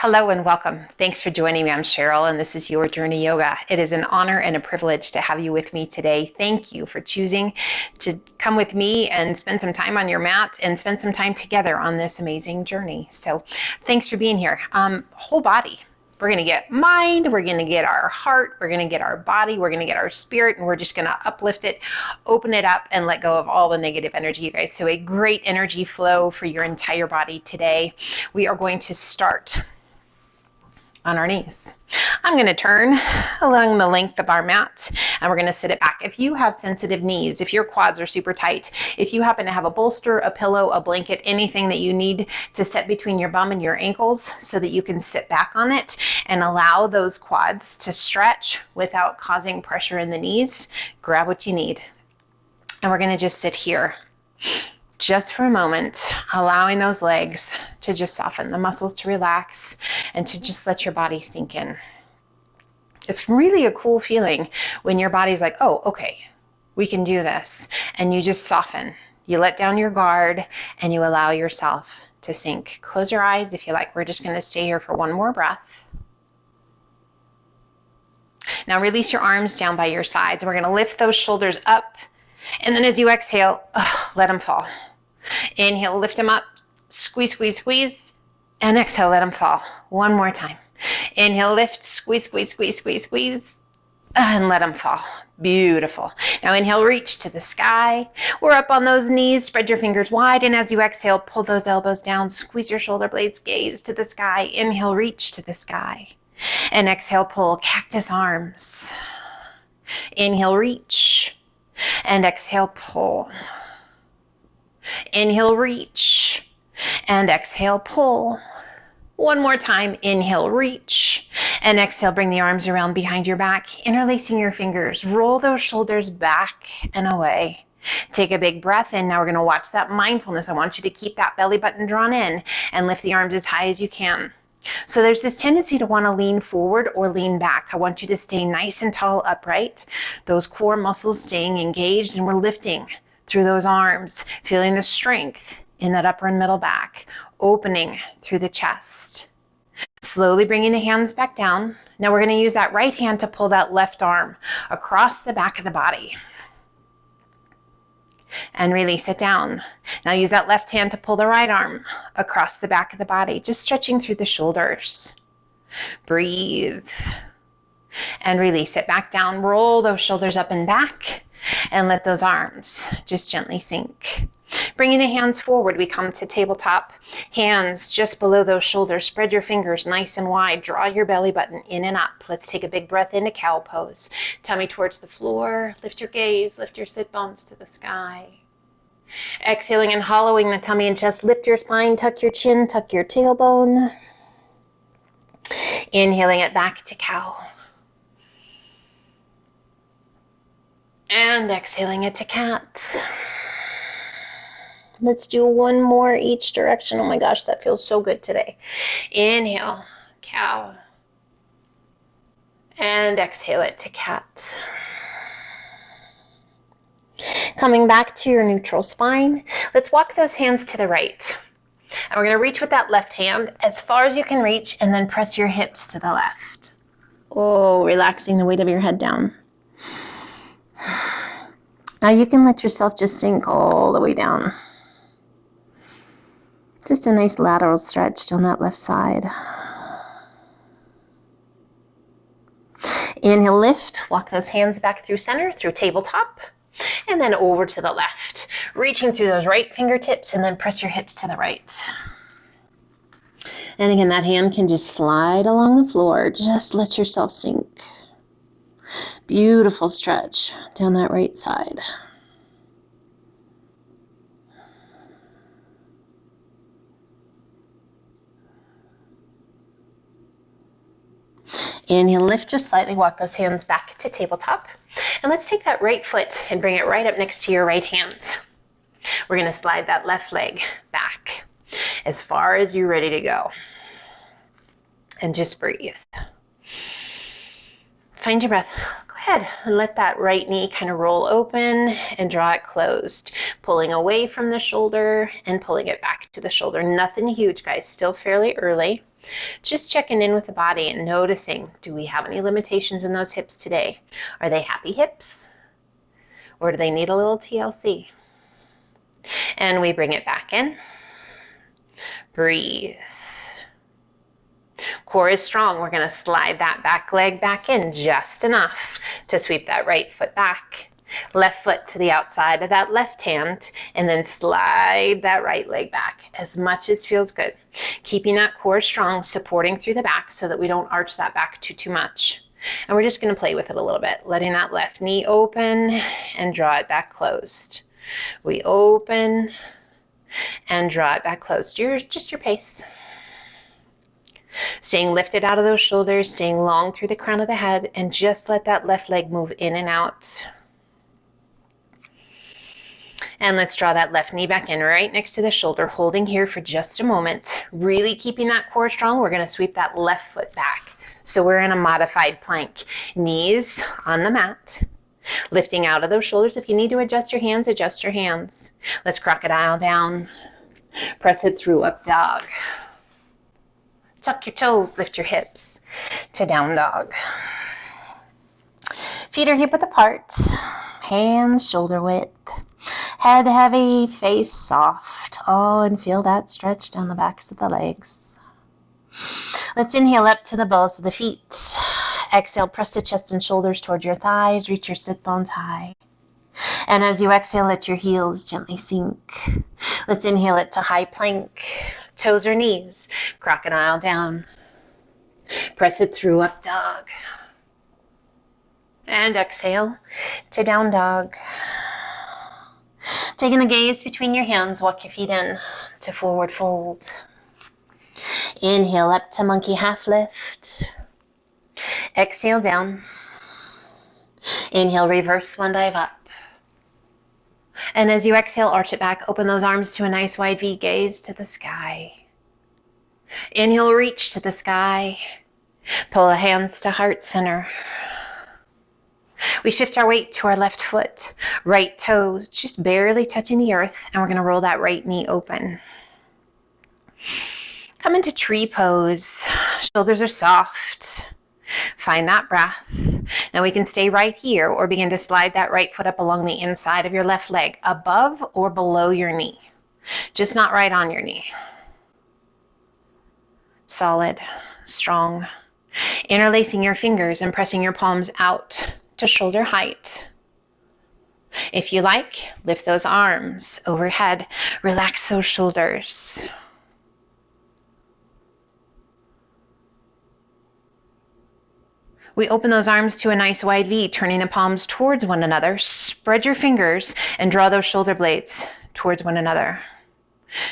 Hello and welcome. Thanks for joining me. I'm Cheryl and this is Your Journey Yoga. It is an honor and a privilege to have you with me today. Thank you for choosing to come with me and spend some time on your mat and spend some time together on this amazing journey. So thanks for being here. Whole body. We're going to get mind, we're going to get our heart, we're going to get our body, we're going to get our spirit, and we're just going to uplift it, open it up, and let go of all the negative energy, you guys. So a great energy flow for your entire body today. We are going to start on our knees. I'm going to turn along the length of our mat and we're going to sit it back. If you have sensitive knees, if your quads are super tight, if you happen to have a bolster, a pillow, a blanket, anything that you need to set between your bum and your ankles so that you can sit back on it and allow those quads to stretch without causing pressure in the knees, grab what you need. And we're going to just sit here just for a moment, allowing those legs to just soften, the muscles to relax, and to just let your body sink in. It's really a cool feeling when your body's like, oh, okay, we can do this. And you just soften. You let down your guard and you allow yourself to sink. Close your eyes if you like. We're just going to stay here for one more breath. Now release your arms down by your sides. We're going to lift those shoulders up. And then as you exhale, let them fall. Inhale, lift them up, squeeze, squeeze, squeeze, and exhale, let them fall. One more time. Inhale, lift, squeeze, squeeze, squeeze, squeeze, squeeze, and let them fall. Beautiful. Now inhale, reach to the sky. We're up on those knees, spread your fingers wide, and as you exhale, pull those elbows down, squeeze your shoulder blades, gaze to the sky. Inhale, reach to the sky, and exhale, pull cactus arms. Inhale, reach, and exhale, pull. Inhale, reach, and exhale, pull. One more time, inhale, reach, and exhale, bring the arms around behind your back, interlacing your fingers, roll those shoulders back and away. Take a big breath in. Now we're going to watch that mindfulness. I want you to keep that belly button drawn in and lift the arms as high as you can. So there's this tendency to want to lean forward or lean back. I want you to stay nice and tall, upright, those core muscles staying engaged, and we're lifting through those arms, feeling the strength in that upper and middle back, opening through the chest. Slowly bringing the hands back down. Now we're going to use that right hand to pull that left arm across the back of the body. And release it down. Now use that left hand to pull the right arm across the back of the body, just stretching through the shoulders. Breathe. And release it back down. Roll those shoulders up and back. And let those arms just gently sink. Bringing the hands forward, we come to tabletop. Hands just below those shoulders. Spread your fingers nice and wide. Draw your belly button in and up. Let's take a big breath into cow pose. Tummy towards the floor. Lift your gaze. Lift your sit bones to the sky. Exhaling and hollowing the tummy and chest. Lift your spine. Tuck your chin. Tuck your tailbone. Inhaling it back to cow. And exhaling it to cat. Let's do one more each direction. Oh my gosh, that feels so good today. Inhale, cow. And exhale it to cat. Coming back to your neutral spine, let's walk those hands to the right. And we're going to reach with that left hand as far as you can reach and then press your hips to the left. Oh, relaxing the weight of your head down. Now you can let yourself just sink all the way down. Just a nice lateral stretch down that left side. Inhale, lift. Walk those hands back through center, through tabletop, and then over to the left. Reaching through those right fingertips and then press your hips to the right. And again, that hand can just slide along the floor. Just let yourself sink. Beautiful stretch down that right side. Inhale, lift just slightly, walk those hands back to tabletop. And let's take that right foot and bring it right up next to your right hand. We're going to slide that left leg back as far as you're ready to go. And just breathe. Find your breath. Go ahead and let that right knee kind of roll open and draw it closed, pulling away from the shoulder and pulling it back to the shoulder. Nothing huge, guys, still fairly early. Just checking in with the body and noticing, do we have any limitations in those hips today? Are they happy hips? Or do they need a little TLC? And we bring it back in. Breathe. Core is strong. We're going to slide that back leg back in just enough to sweep that right foot back. Left foot to the outside of that left hand, and then slide that right leg back as much as feels good. Keeping that core strong, supporting through the back so that we don't arch that back too much. And we're just going to play with it a little bit, letting that left knee open and draw it back closed. We open and draw it back closed. Just your pace. Staying lifted out of those shoulders, staying long through the crown of the head, and just let that left leg move in and out. And let's draw that left knee back in right next to the shoulder, holding here for just a moment. Really keeping that core strong. We're going to sweep that left foot back. So we're in a modified plank. Knees on the mat. Lifting out of those shoulders. If you need to adjust your hands, adjust your hands. Let's crocodile down. Press it through, up dog. Tuck your toes, lift your hips to down dog. Feet are hip width apart. Hands shoulder width. Head heavy, face soft. Oh, and feel that stretch down the backs of the legs. Let's inhale up to the balls of the feet. Exhale, press the chest and shoulders toward your thighs. Reach your sit bones high. And as you exhale, let your heels gently sink. Let's inhale it to high plank. Toes or knees. Crocodile down. Press it through, up dog. And exhale to down dog. Taking the gaze between your hands, walk your feet in to forward fold. Inhale up to monkey half lift. Exhale down. Inhale, reverse swan dive up. And as you exhale, arch it back. Open those arms to a nice wide V, gaze to the sky. Inhale, reach to the sky. Pull the hands to heart center. We shift our weight to our left foot. Right toe just barely touching the earth, and we're going to roll that right knee open. Come into tree pose. Shoulders are soft. Find that breath. Now we can stay right here or begin to slide that right foot up along the inside of your left leg, above or below your knee. Just not right on your knee. Solid, strong. Interlacing your fingers and pressing your palms out to shoulder height. If you like, lift those arms overhead. Relax those shoulders. We open those arms to a nice wide V, turning the palms towards one another. Spread your fingers and draw those shoulder blades towards one another.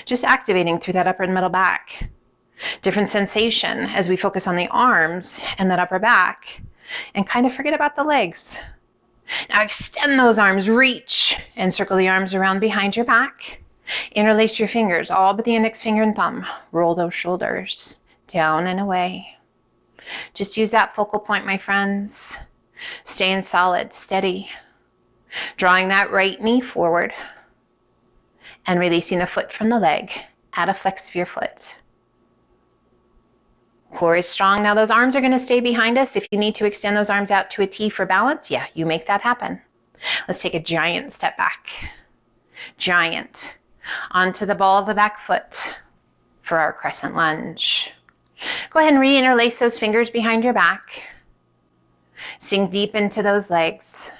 Just activating through that upper and middle back. Different sensation as we focus on the arms and that upper back and kind of forget about the legs. Now extend those arms, reach and circle the arms around behind your back. Interlace your fingers, all but the index finger and thumb. Roll those shoulders down and away. Just use that focal point, my friends. Staying solid, steady. Drawing that right knee forward and releasing the foot from the leg. Add a flex of your foot. Core is strong. Now those arms are going to stay behind us. If you need to extend those arms out to a T for balance, yeah, you make that happen. Let's take a giant step back. Giant. Onto the ball of the back foot for our crescent lunge. Go ahead and re-interlace those fingers behind your back. Sink deep into those legs.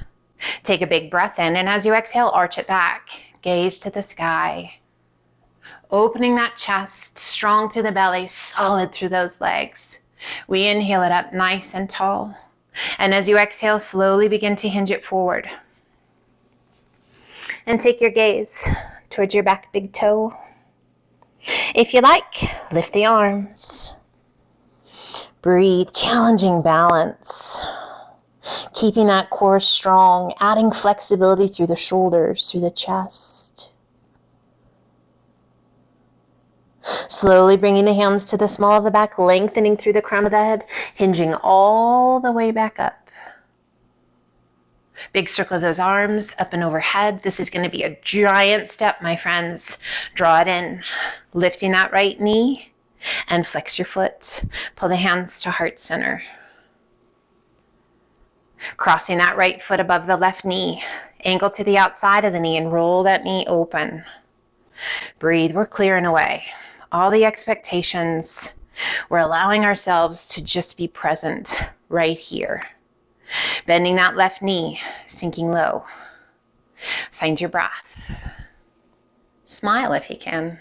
Take a big breath in, and as you exhale, arch it back. Gaze to the sky. Opening that chest, strong through the belly, solid through those legs. We inhale it up nice and tall. And as you exhale, slowly begin to hinge it forward. And take your gaze towards your back big toe. If you like, lift the arms. Breathe, challenging balance. Keeping that core strong, adding flexibility through the shoulders, through the chest. Slowly bringing the hands to the small of the back, lengthening through the crown of the head, hinging all the way back up. Big circle of those arms up and overhead. This is going to be a giant step, my friends. Draw it in, lifting that right knee and flex your foot. Pull the hands to heart center. Crossing that right foot above the left knee. Ankle to the outside of the knee and roll that knee open. Breathe. We're clearing away all the expectations. We're allowing ourselves to just be present right here. Bending that left knee, sinking low. Find your breath. Smile if you can.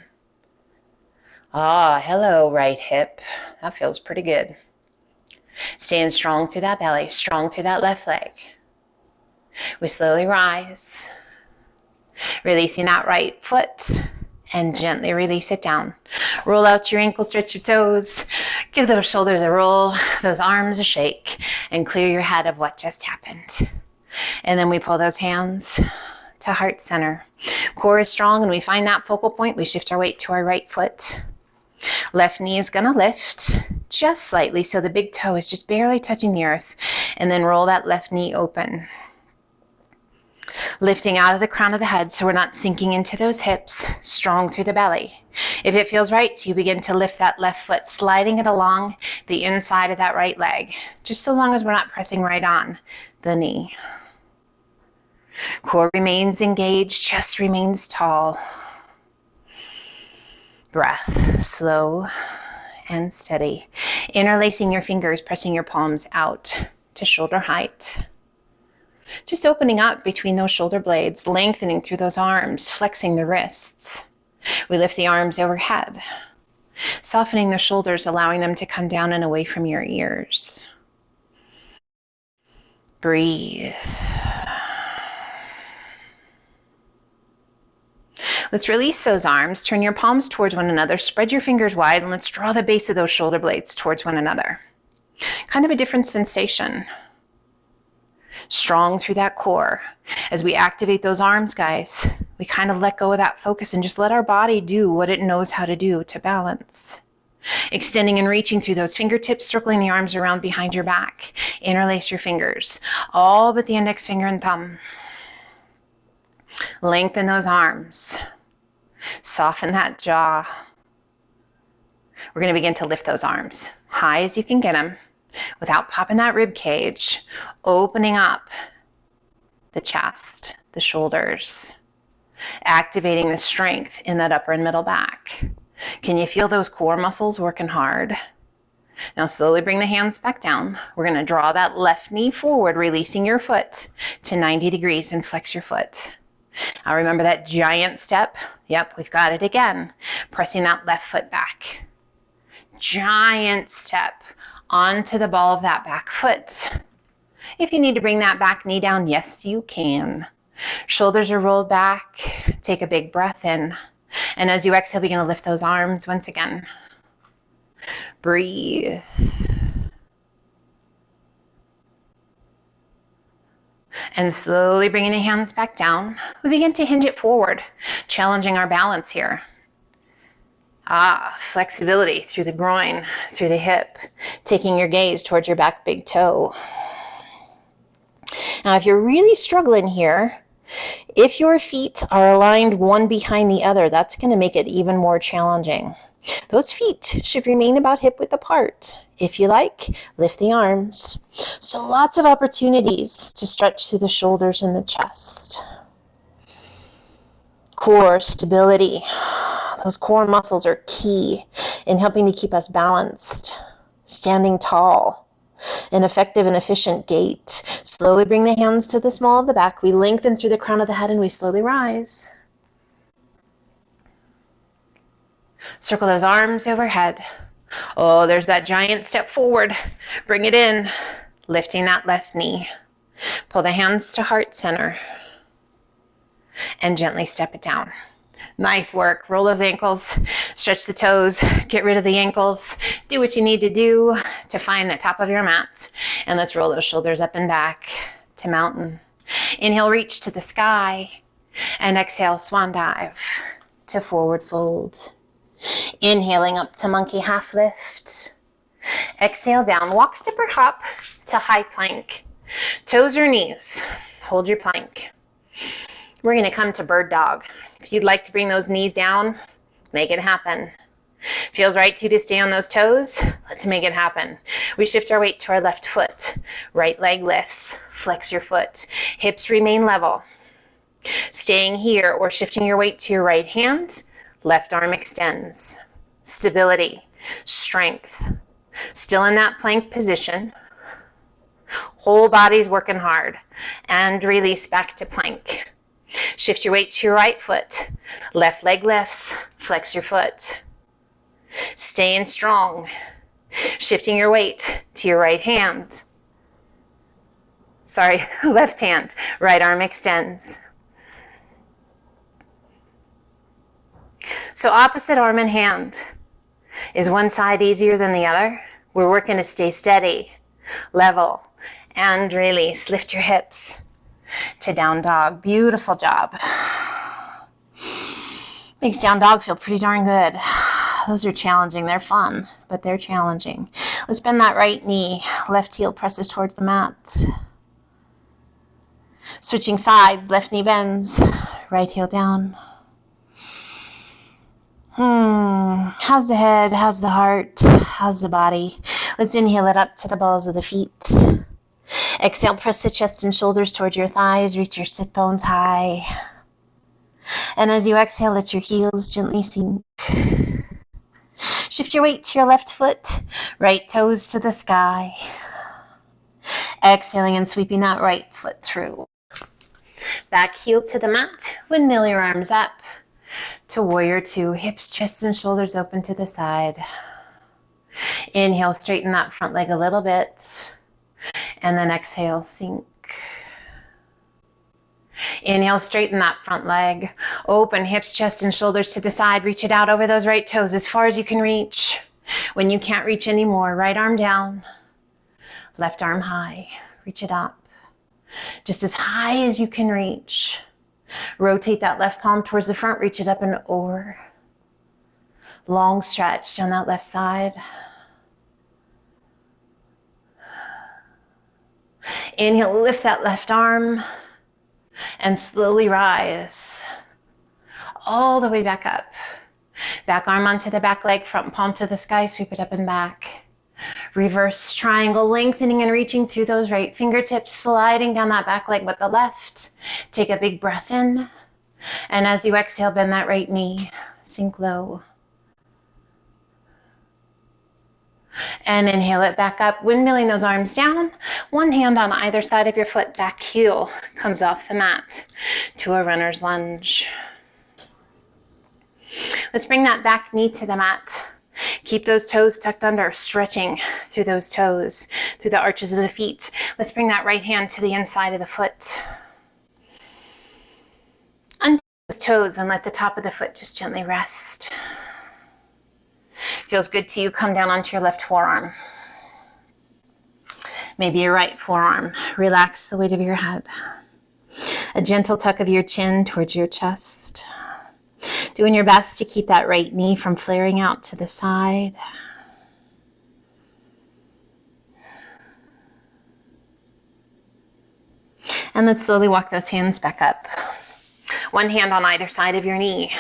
Ah, hello, right hip. That feels pretty good. Staying strong through that belly, strong through that left leg. We slowly rise, releasing that right foot, and gently release it down. Roll out your ankles, stretch your toes, give those shoulders a roll, those arms a shake, and clear your head of what just happened. And then we pull those hands to heart center. Core is strong, and we find that focal point. We shift our weight to our right foot. Left knee is going to lift just slightly, so the big toe is just barely touching the earth, and then roll that left knee open. Lifting out of the crown of the head so we're not sinking into those hips, strong through the belly. If it feels right, so you begin to lift that left foot, sliding it along the inside of that right leg, just so long as we're not pressing right on the knee. Core remains engaged, chest remains tall. Breath, slow and steady. Interlacing your fingers, pressing your palms out to shoulder height. Just opening up between those shoulder blades, lengthening through those arms, flexing the wrists. We lift the arms overhead, softening the shoulders, allowing them to come down and away from your ears. Breathe. Let's release those arms, turn your palms towards one another, spread your fingers wide, and let's draw the base of those shoulder blades towards one another. Kind of a different sensation. Strong through that core. As we activate those arms, guys, we kind of let go of that focus and just let our body do what it knows how to do to balance. Extending and reaching through those fingertips, circling the arms around behind your back. Interlace your fingers, all but the index finger and thumb. Lengthen those arms. Soften that jaw. We're going to begin to lift those arms high as you can get them without popping that rib cage, opening up the chest, the shoulders, activating the strength in that upper and middle back. Can you feel those core muscles working hard? Now slowly bring the hands back down. We're going to draw that left knee forward, releasing your foot to 90 degrees and flex your foot. Now remember that giant step. Yep, we've got it again. Pressing that left foot back. Giant step onto the ball of that back foot. If you need to bring that back knee down, yes, you can. Shoulders are rolled back. Take a big breath in. And as you exhale, begin to lift those arms once again. Breathe. And slowly bringing the hands back down, we begin to hinge it forward, challenging our balance here. Flexibility through the groin, through the hip, taking your gaze towards your back big toe. Now, if you're really struggling here, if your feet are aligned one behind the other, that's going to make it even more challenging. Those feet should remain about hip width apart. If you like, lift the arms. So lots of opportunities to stretch through the shoulders and the chest. Core stability. Those core muscles are key in helping to keep us balanced, standing tall. An effective and efficient gait. Slowly bring the hands to the small of the back. We lengthen through the crown of the head and we slowly rise. Circle those arms overhead. Oh, there's that giant step forward. Bring it in. Lifting that left knee. Pull the hands to heart center. And gently step it down. Nice work. Roll those ankles. Stretch the toes. Get rid of the ankles. Do what you need to do to find the top of your mat. And let's roll those shoulders up and back to mountain. Inhale, reach to the sky. And exhale, swan dive to forward fold. Inhaling up to monkey half lift. Exhale down, walk, step, or hop to high plank. Toes or knees, hold your plank. We're going to come to bird dog. If you'd like to bring those knees down, make it happen. Feels right to stay on those toes? Let's make it happen. We shift our weight to our left foot. Right leg lifts. Flex your foot. Hips remain level. Staying here or shifting your weight to your right hand, left arm extends. Stability, strength. Still in that plank position. Whole body's working hard. And release back to plank. Shift your weight to your right foot. Left leg lifts. Flex your foot. Staying strong. Shifting your weight to your right hand. Sorry, left hand. Right arm extends. So opposite arm and hand. Is one side easier than the other? We're working to stay steady, level, and release. Lift your hips to down dog. Beautiful job. Makes down dog feel pretty darn good. Those are challenging. They're fun, but they're challenging. Let's bend that right knee. Left heel presses towards the mat. Switching side, left knee bends. Right heel down. How's the head? How's the heart? How's the body? Let's inhale it up to the balls of the feet. Exhale, press the chest and shoulders towards your thighs. Reach your sit bones high. And as you exhale, let your heels gently sink. Shift your weight to your left foot. Right toes to the sky. Exhaling and sweeping that right foot through. Back heel to the mat. Windmill your arms up. To warrior two, hips, chest, and shoulders open to the side. Inhale, straighten that front leg a little bit. And then exhale, sink. Inhale, straighten that front leg. Open hips, chest, and shoulders to the side. Reach it out over those right toes as far as you can reach. When you can't reach anymore, right arm down. Left arm high. Reach it up. Just as high as you can reach. Rotate that left palm towards the front, reach it up and over. Long stretch down that left side. Inhale, lift that left arm and slowly rise all the way back up. Back arm onto the back leg, front palm to the sky, sweep it up and back. Reverse triangle, lengthening and reaching through those right fingertips, sliding down that back leg with the left. Take a big breath in. And as you exhale, bend that right knee. Sink low. And inhale it back up, windmilling those arms down. One hand on either side of your foot, back heel comes off the mat to a runner's lunge. Let's bring that back knee to the mat. Keep those toes tucked under, stretching through those toes, through the arches of the feet. Let's bring that right hand to the inside of the foot. Undo those toes and let the top of the foot just gently rest. Feels good to you, come down onto your left forearm. Maybe your right forearm. Relax the weight of your head. A gentle tuck of your chin towards your chest. Doing your best to keep that right knee from flaring out to the side. And let's slowly walk those hands back up. One hand on either side of your knee.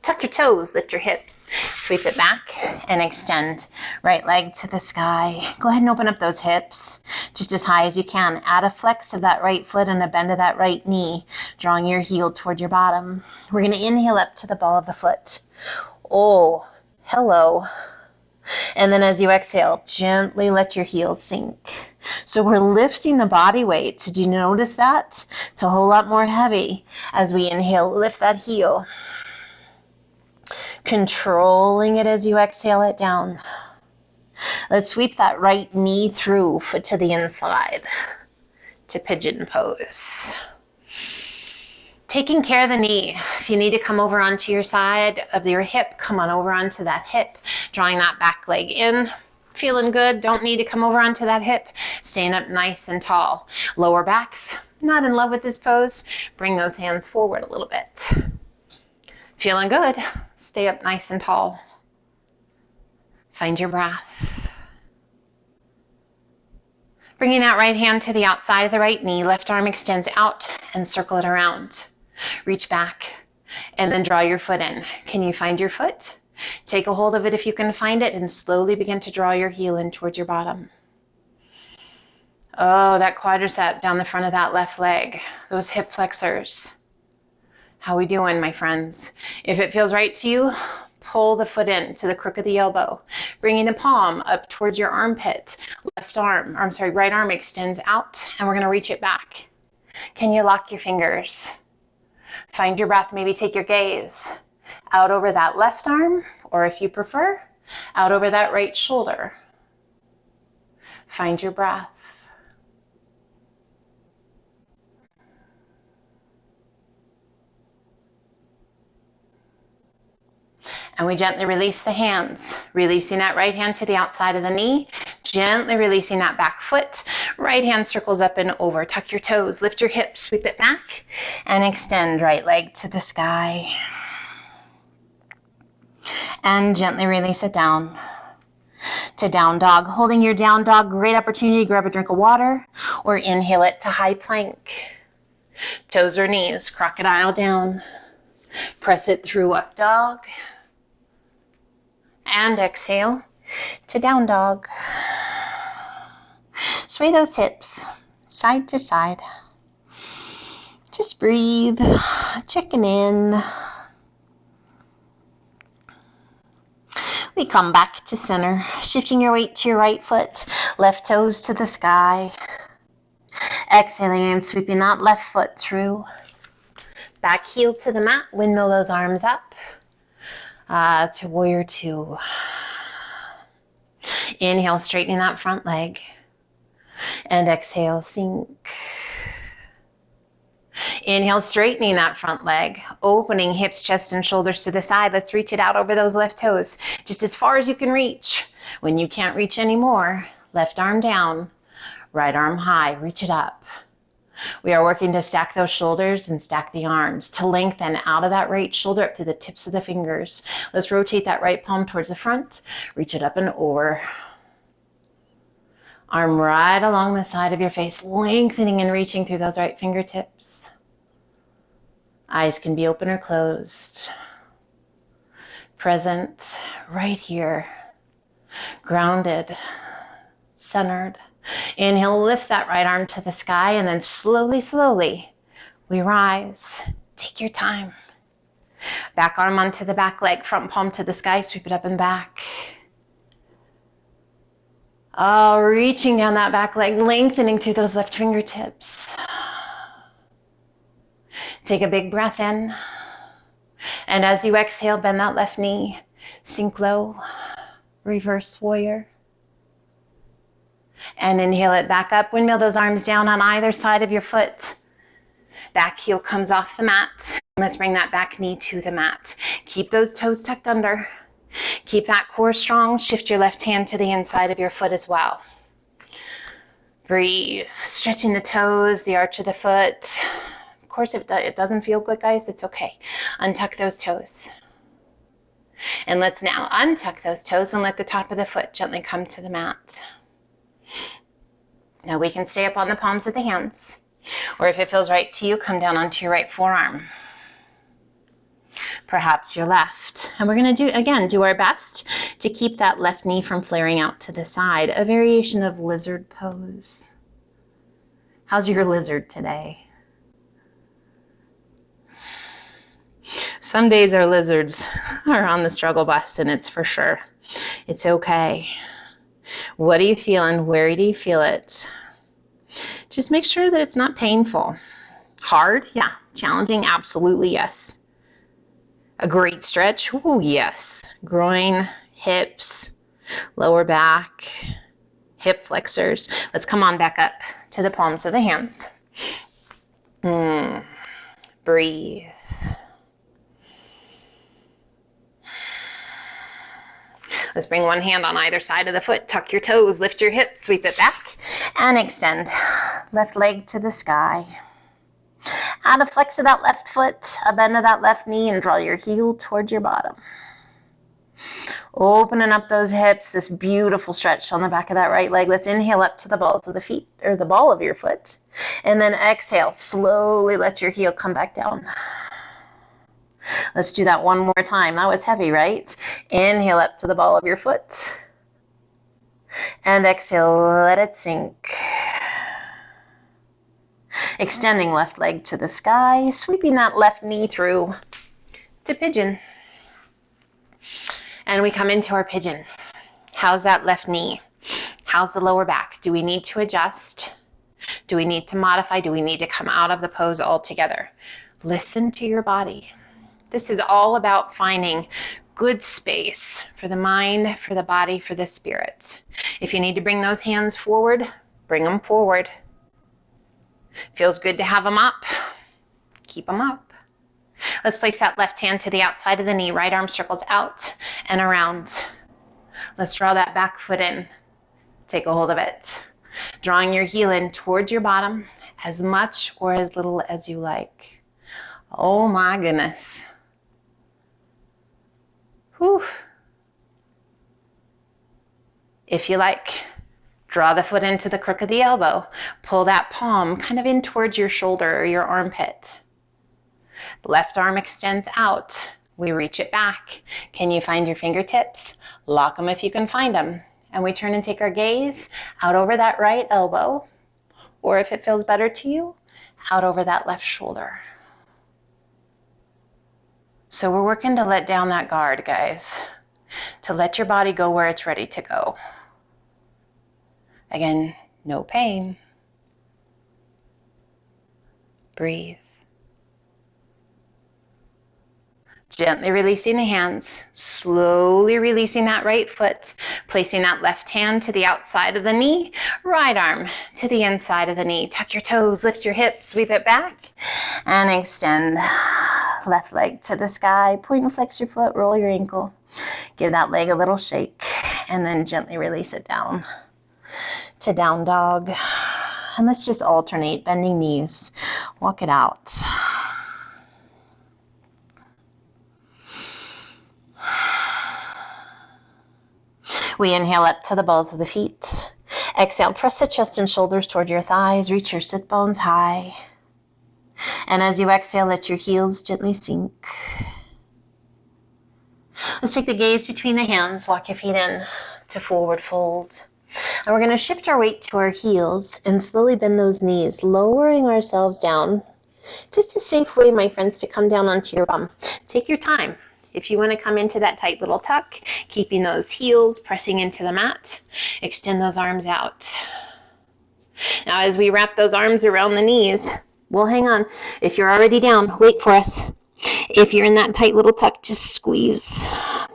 Tuck your toes, lift your hips, sweep it back and extend. Right leg to the sky. Go ahead and open up those hips just as high as you can. Add a flex of that right foot and a bend of that right knee, drawing your heel toward your bottom. We're going to inhale up to the ball of the foot. Oh, hello. And then as you exhale, gently let your heels sink. So we're lifting the body weight. Did you notice that? It's a whole lot more heavy. As we inhale, lift that heel. Controlling it as you exhale it down. Let's sweep that right knee through, foot to the inside, to pigeon pose. Taking care of the knee. If you need to come over onto your side of your hip, come on over onto that hip, drawing that back leg in. Feeling good, don't need to come over onto that hip. Staying up nice and tall. Lower backs, not in love with this pose. Bring those hands forward a little bit. Feeling good, stay up nice and tall. Find your breath. Bringing that right hand to the outside of the right knee, left arm extends out and circle it around. Reach back and then draw your foot in. Can you find your foot? Take a hold of it if you can find it and slowly begin to draw your heel in towards your bottom. Oh, that quadricep down the front of that left leg, those hip flexors. How we doing, my friends? If it feels right to you, pull the foot in to the crook of the elbow, bringing the palm up towards your armpit. Right arm extends out, and we're going to reach it back. Can you lock your fingers? Find your breath, maybe take your gaze out over that left arm, or if you prefer, out over that right shoulder. Find your breath. And we gently release the hands, releasing that right hand to the outside of the knee, gently releasing that back foot. Right hand circles up and over. Tuck your toes, lift your hips, sweep it back, and extend right leg to the sky. And gently release it down to down dog. Holding your down dog, great opportunity to grab a drink of water or inhale it to high plank. Toes or knees, crocodile down. Press it through up dog. And exhale to down dog. Sway those hips side to side. Just breathe, checking in. We come back to center, shifting your weight to your right foot, left toes to the sky. Exhaling and sweeping that left foot through. Back heel to the mat, windmill those arms up. To warrior two. Inhale, straightening that front leg. And exhale, sink. Inhale, straightening that front leg. Opening hips, chest, and shoulders to the side. Let's reach it out over those left toes. Just as far as you can reach. When you can't reach anymore, left arm down, right arm high. Reach it up. We are working to stack those shoulders and stack the arms, to lengthen out of that right shoulder up to the tips of the fingers. Let's rotate that right palm towards the front. Reach it up and over. Arm right along the side of your face, lengthening and reaching through those right fingertips. Eyes can be open or closed. Present, right here. Grounded, centered. Inhale, lift that right arm to the sky, and then slowly, slowly, we rise. Take your time. Back arm onto the back leg, front palm to the sky, sweep it up and back. Oh, reaching down that back leg, lengthening through those left fingertips. Take a big breath in. And as you exhale, bend that left knee. Sink low. Reverse warrior. And inhale it back up. Windmill those arms down on either side of your foot. Back heel comes off the mat. Let's bring that back knee to the mat. Keep those toes tucked under. Keep that core strong. Shift your left hand to the inside of your foot as well. Breathe. Stretching the toes, the arch of the foot. Of course, if it doesn't feel good, guys, it's okay. Untuck those toes. And let's now untuck those toes and let the top of the foot gently come to the mat. Now we can stay up on the palms of the hands, or if it feels right to you, come down onto your right forearm. Perhaps your left. And we're going to do our best to keep that left knee from flaring out to the side, a variation of lizard pose. How's your lizard today? Some days our lizards are on the struggle bus, and it's for sure. It's okay. What are you feeling? Where do you feel it? Just make sure that it's not painful. Hard? Yeah. Challenging? Absolutely, yes. A great stretch? Oh, yes. Groin, hips, lower back, hip flexors. Let's come on back up to the palms of the hands. Breathe. Let's bring one hand on either side of the foot. Tuck your toes, lift your hips, sweep it back, and extend. Left leg to the sky. Add a flex of that left foot, a bend of that left knee, and draw your heel towards your bottom. Opening up those hips, this beautiful stretch on the back of that right leg. Let's inhale up to the balls of the feet, or the ball of your foot. And then exhale, slowly let your heel come back down. Let's do that one more time. That was heavy, right? Inhale up to the ball of your foot. And exhale, let it sink. Extending left leg to the sky, sweeping that left knee through to pigeon. And we come into our pigeon. How's that left knee? How's the lower back? Do we need to adjust? Do we need to modify? Do we need to come out of the pose altogether? Listen to your body. This is all about finding good space for the mind, for the body, for the spirit. If you need to bring those hands forward, bring them forward. Feels good to have them up. Keep them up. Let's place that left hand to the outside of the knee. Right arm circles out and around. Let's draw that back foot in. Take a hold of it. Drawing your heel in towards your bottom, as much or as little as you like. Oh my goodness. Whew. If you like, draw the foot into the crook of the elbow. Pull that palm kind of in towards your shoulder or your armpit. Left arm extends out. We reach it back. Can you find your fingertips? Lock them if you can find them. And we turn and take our gaze out over that right elbow, or if it feels better to you, out over that left shoulder. So we're working to let down that guard, guys, to let your body go where it's ready to go. Again, no pain. Breathe. Gently releasing the hands, slowly releasing that right foot, placing that left hand to the outside of the knee, right arm to the inside of the knee. Tuck your toes, lift your hips, sweep it back, and extend. Left leg to the sky, point and flex your foot, roll your ankle. Give that leg a little shake, and then gently release it down to down dog. And let's just alternate, bending knees. Walk it out. We inhale up to the balls of the feet. Exhale, press the chest and shoulders toward your thighs. Reach your sit bones high. And as you exhale, let your heels gently sink. Let's take the gaze between the hands. Walk your feet in to forward fold. And we're going to shift our weight to our heels and slowly bend those knees, lowering ourselves down. Just a safe way, my friends, to come down onto your bum. Take your time. If you want to come into that tight little tuck, keeping those heels pressing into the mat, extend those arms out. Now, as we wrap those arms around the knees, we'll hang on. If you're already down, wait for us. If you're in that tight little tuck, just squeeze.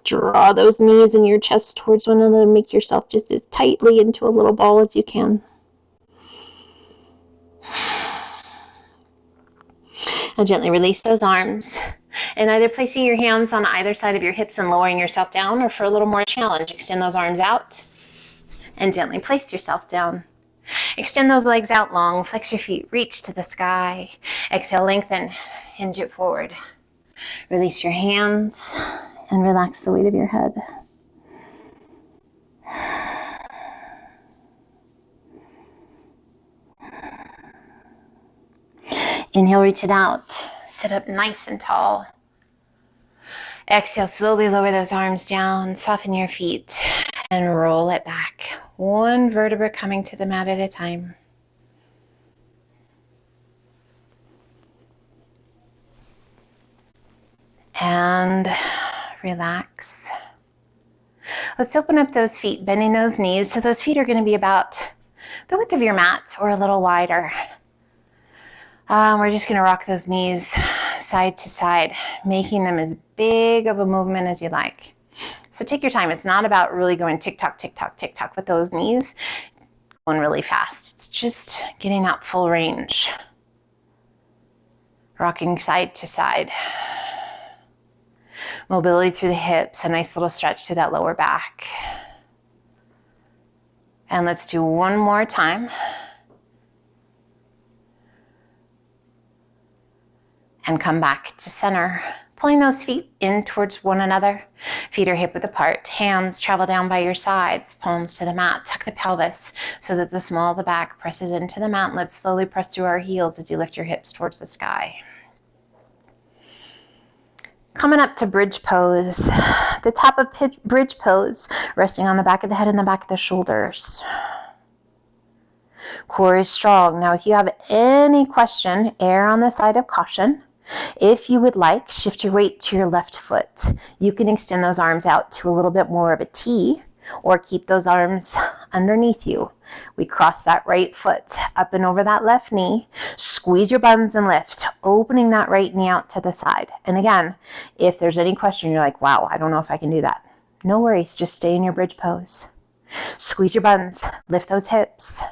Draw those knees and your chest towards one another. Make yourself just as tightly into a little ball as you can. Now gently release those arms. And either placing your hands on either side of your hips and lowering yourself down, or for a little more challenge, extend those arms out and gently place yourself down. Extend those legs out long, flex your feet, reach to the sky. Exhale, lengthen, hinge it forward. Release your hands and relax the weight of your head. Inhale, reach it out. Sit up nice and tall. Exhale, slowly lower those arms down, soften your feet, and roll it back. One vertebra coming to the mat at a time. And relax. Let's open up those feet, bending those knees. So those feet are going to be about the width of your mat or a little wider. We're just going to rock those knees side to side, making them as big of a movement as you like. So take your time. It's not about really going tick-tock, tick-tock, tick-tock with those knees, going really fast. It's just getting that full range. Rocking side to side. Mobility through the hips, a nice little stretch to that lower back. And let's do one more time. And come back to center. Pulling those feet in towards one another. Feet are hip width apart. Hands travel down by your sides. Palms to the mat. Tuck the pelvis so that the small of the back presses into the mat. Let's slowly press through our heels as you lift your hips towards the sky. Coming up to bridge pose. The top of bridge pose, resting on the back of the head and the back of the shoulders. Core is strong. Now, if you have any question, err on the side of caution. If you would like, shift your weight to your left foot. You can extend those arms out to a little bit more of a T, or keep those arms underneath you. We cross that right foot up and over that left knee. Squeeze your buns and lift, opening that right knee out to the side. And again, if there's any question, you're like, wow, I don't know if I can do that. No worries, just stay in your bridge pose. Squeeze your buns, lift those hips.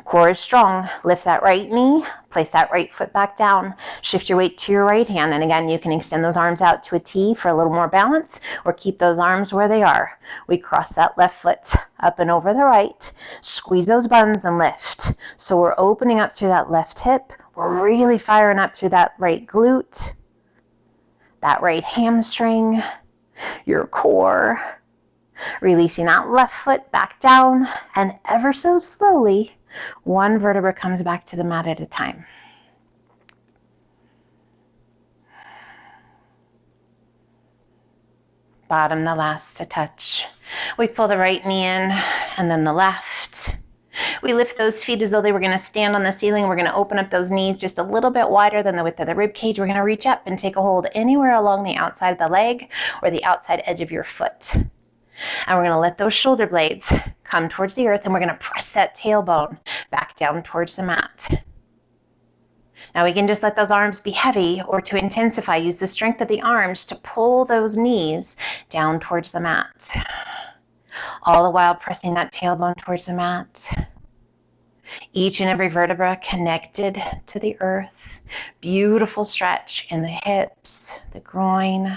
Core is strong. Lift that right knee, place that right foot back down. Shift your weight to your right hand. And again, you can extend those arms out to a T for a little more balance, or keep those arms where they are. We cross that left foot up and over the right. Squeeze those buns and lift. So we're opening up through that left hip. We're really firing up through that right glute, that right hamstring, your core. Releasing that left foot back down, and ever so slowly, one vertebra comes back to the mat at a time. Bottom the last to touch. We pull the right knee in, and then the left. We lift those feet as though they were going to stand on the ceiling. We're going to open up those knees just a little bit wider than the width of the rib cage. We're going to reach up and take a hold anywhere along the outside of the leg or the outside edge of your foot. And we're going to let those shoulder blades come towards the earth, and we're going to press that tailbone back down towards the mat. Now we can just let those arms be heavy, or to intensify, use the strength of the arms to pull those knees down towards the mat. All the while pressing that tailbone towards the mat. Each and every vertebra connected to the earth. Beautiful stretch in the hips, the groin.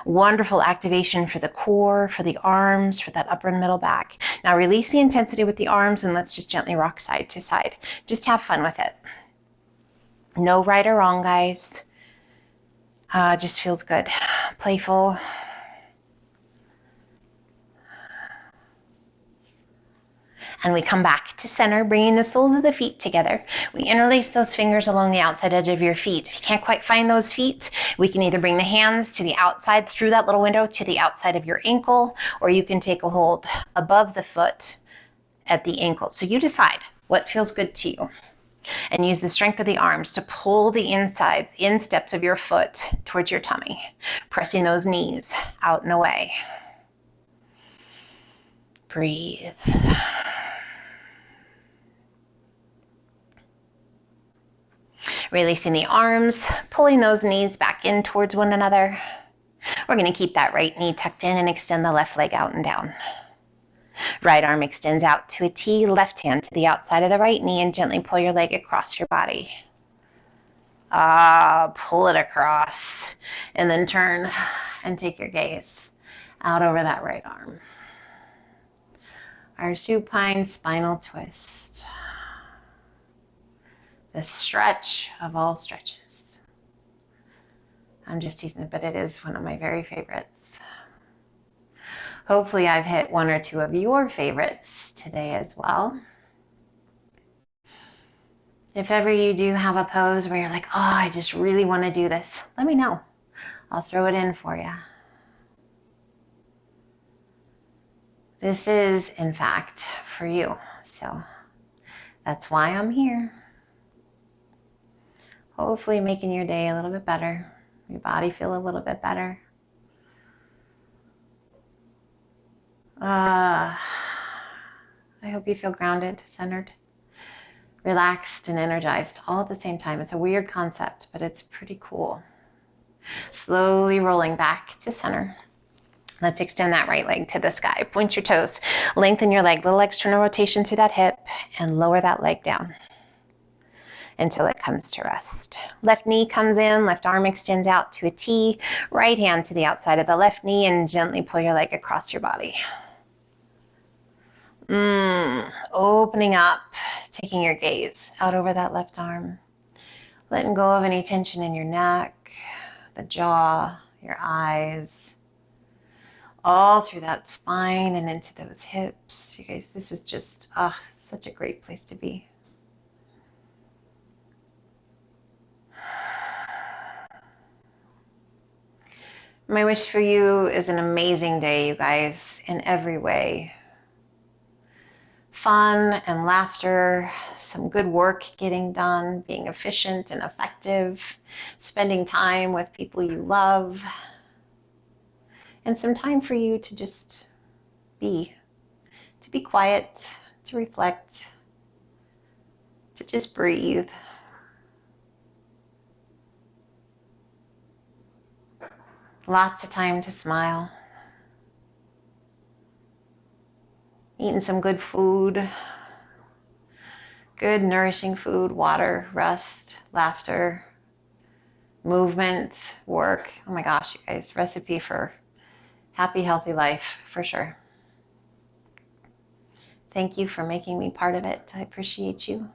Wonderful activation for the core, for the arms, for that upper and middle back. Now release the intensity with the arms, and let's just gently rock side to side. Just have fun with it. No right or wrong, guys. Just feels good. Playful. And we come back to center, bringing the soles of the feet together. We interlace those fingers along the outside edge of your feet. If you can't quite find those feet, we can either bring the hands to the outside through that little window to the outside of your ankle, or you can take a hold above the foot at the ankle. So you decide what feels good to you. And use the strength of the arms to pull the insteps of your foot towards your tummy, pressing those knees out and away. Breathe. Releasing the arms, pulling those knees back in towards one another. We're going to keep that right knee tucked in and extend the left leg out and down. Right arm extends out to a T, left hand to the outside of the right knee, and gently pull your leg across your body. Pull it across, and then turn and take your gaze out over that right arm. Our supine spinal twist. The stretch of all stretches. I'm just teasing it, but it is one of my very favorites. Hopefully I've hit one or two of your favorites today as well. If ever you do have a pose where you're like, oh, I just really want to do this, let me know. I'll throw it in for you. This is, in fact, for you. So that's why I'm here. Hopefully making your day a little bit better, your body feel a little bit better. I hope you feel grounded, centered, relaxed, and energized all at the same time. It's a weird concept, but it's pretty cool. Slowly rolling back to center. Let's extend that right leg to the sky. Point your toes. Lengthen your leg. Little external rotation through that hip, and lower that leg down until it comes to rest. Left knee comes in, left arm extends out to a T, right hand to the outside of the left knee, and gently pull your leg across your body. Opening up, taking your gaze out over that left arm, letting go of any tension in your neck, the jaw, your eyes, all through that spine and into those hips. You guys, this is just such a great place to be. My wish for you is an amazing day, you guys, in every way. Fun and laughter, some good work getting done, being efficient and effective, spending time with people you love, and some time for you to just be, to be quiet, to reflect, to just breathe. Lots of time to smile. Eating some good food, good nourishing food, water, rest, laughter, movement, work. Oh my gosh, you guys, recipe for happy, healthy life for sure. Thank you for making me part of it. I appreciate you.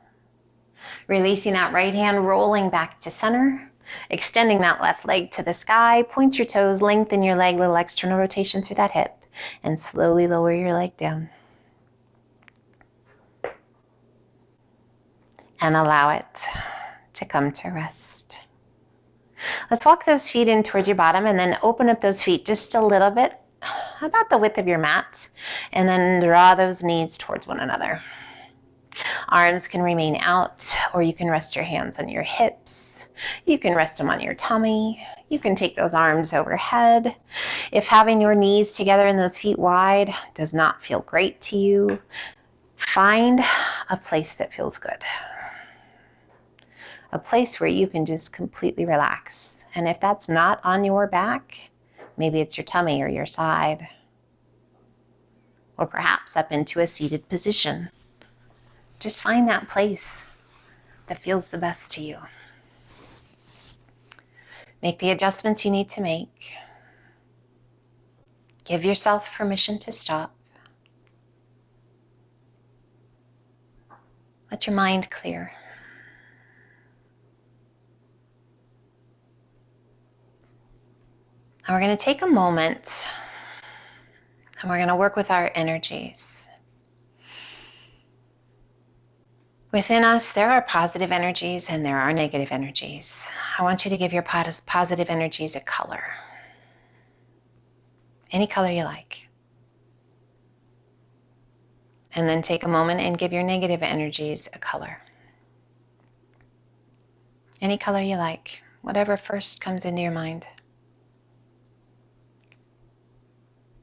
Releasing that right hand, rolling back to center, extending that left leg to the sky. Point your toes, lengthen your leg, little external rotation through that hip, and slowly lower your leg down. And allow it to come to rest. Let's walk those feet in towards your bottom and then open up those feet just a little bit, about the width of your mat, and then draw those knees towards one another. Arms can remain out, or you can rest your hands on your hips. You can rest them on your tummy. You can take those arms overhead. If having your knees together and those feet wide does not feel great to you, find a place that feels good. A place where you can just completely relax. And if that's not on your back, maybe it's your tummy or your side, or perhaps up into a seated position. Just find that place that feels the best to you. Make the adjustments you need to make. Give yourself permission to stop. Let your mind clear. And we're going to take a moment and we're going to work with our energies. Within us, there are positive energies and there are negative energies. I want you to give your positive energies a color. Any color you like. And then take a moment and give your negative energies a color. Any color you like, whatever first comes into your mind.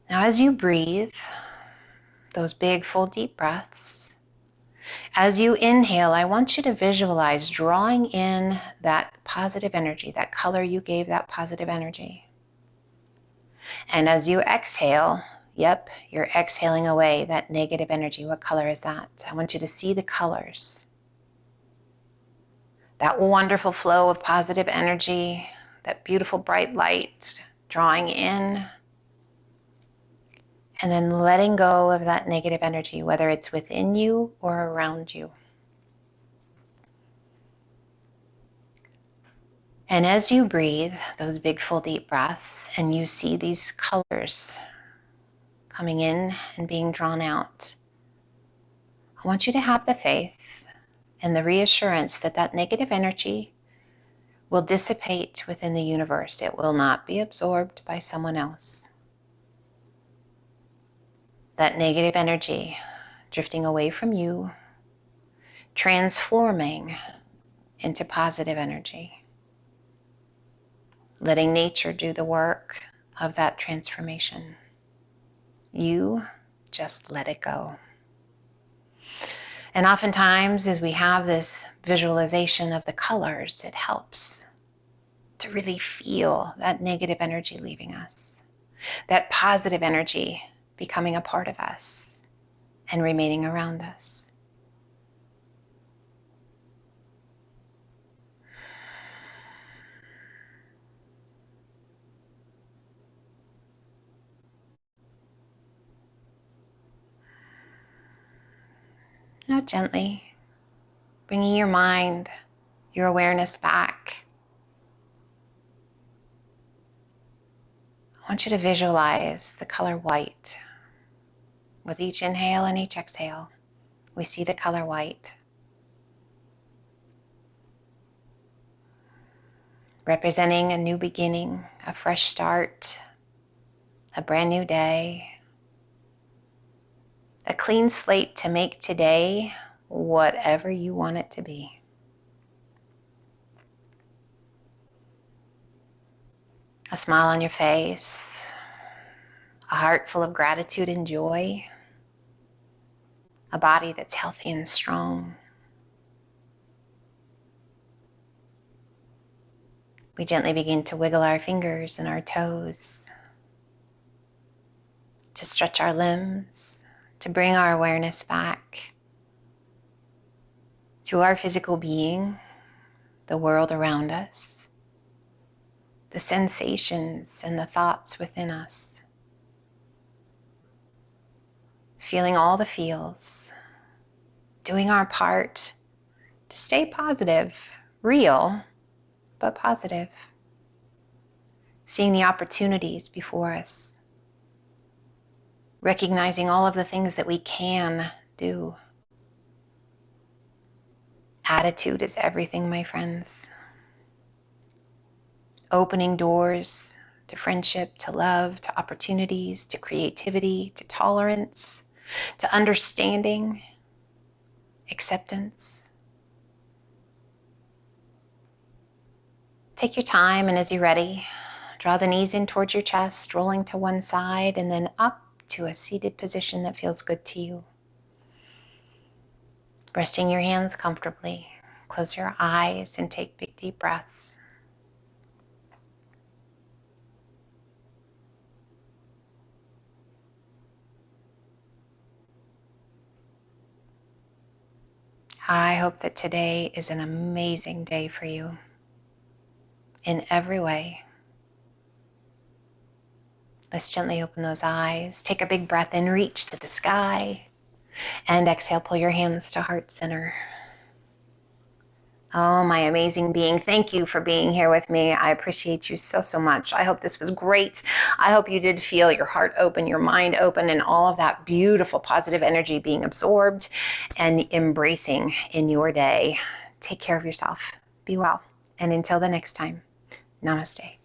Now as you breathe, those big, full, deep breaths, as you inhale, I want you to visualize drawing in that positive energy, that color you gave that positive energy. And as you exhale, yep, you're exhaling away that negative energy. What color is that? I want you to see the colors. That wonderful flow of positive energy, that beautiful bright light drawing in, and then letting go of that negative energy, whether it's within you or around you. And as you breathe those big, full, deep breaths, and you see these colors coming in and being drawn out, I want you to have the faith and the reassurance that that negative energy will dissipate within the universe. It will not be absorbed by someone else. That negative energy drifting away from you, transforming into positive energy. Letting nature do the work of that transformation. You just let it go. And oftentimes, as we have this visualization of the colors, it helps to really feel that negative energy leaving us, that positive energy becoming a part of us and remaining around us. Now gently bringing your mind, your awareness back. I want you to visualize the color white. With each inhale and each exhale, we see the color white. Representing a new beginning, a fresh start, a brand new day, a clean slate to make today whatever you want it to be. A smile on your face, a heart full of gratitude and joy, a body that's healthy and strong. We gently begin to wiggle our fingers and our toes, to stretch our limbs, to bring our awareness back to our physical being, the world around us, the sensations and the thoughts within us. Feeling all the feels, doing our part to stay positive, real, but positive. Seeing the opportunities before us, recognizing all of the things that we can do. Attitude is everything, my friends. Opening doors to friendship, to love, to opportunities, to creativity, to tolerance, to understanding, acceptance. Take your time, and as you're ready, draw the knees in towards your chest, rolling to one side and then up to a seated position that feels good to you. Resting your hands comfortably. Close your eyes and take big deep breaths. I hope that today is an amazing day for you in every way. Let's gently open those eyes. Take a big breath in, reach to the sky, and exhale, pull your hands to heart center. Oh, my amazing being, thank you for being here with me. I appreciate you so, so much. I hope this was great. I hope you did feel your heart open, your mind open, and all of that beautiful positive energy being absorbed and embracing in your day. Take care of yourself. Be well. And until the next time, namaste.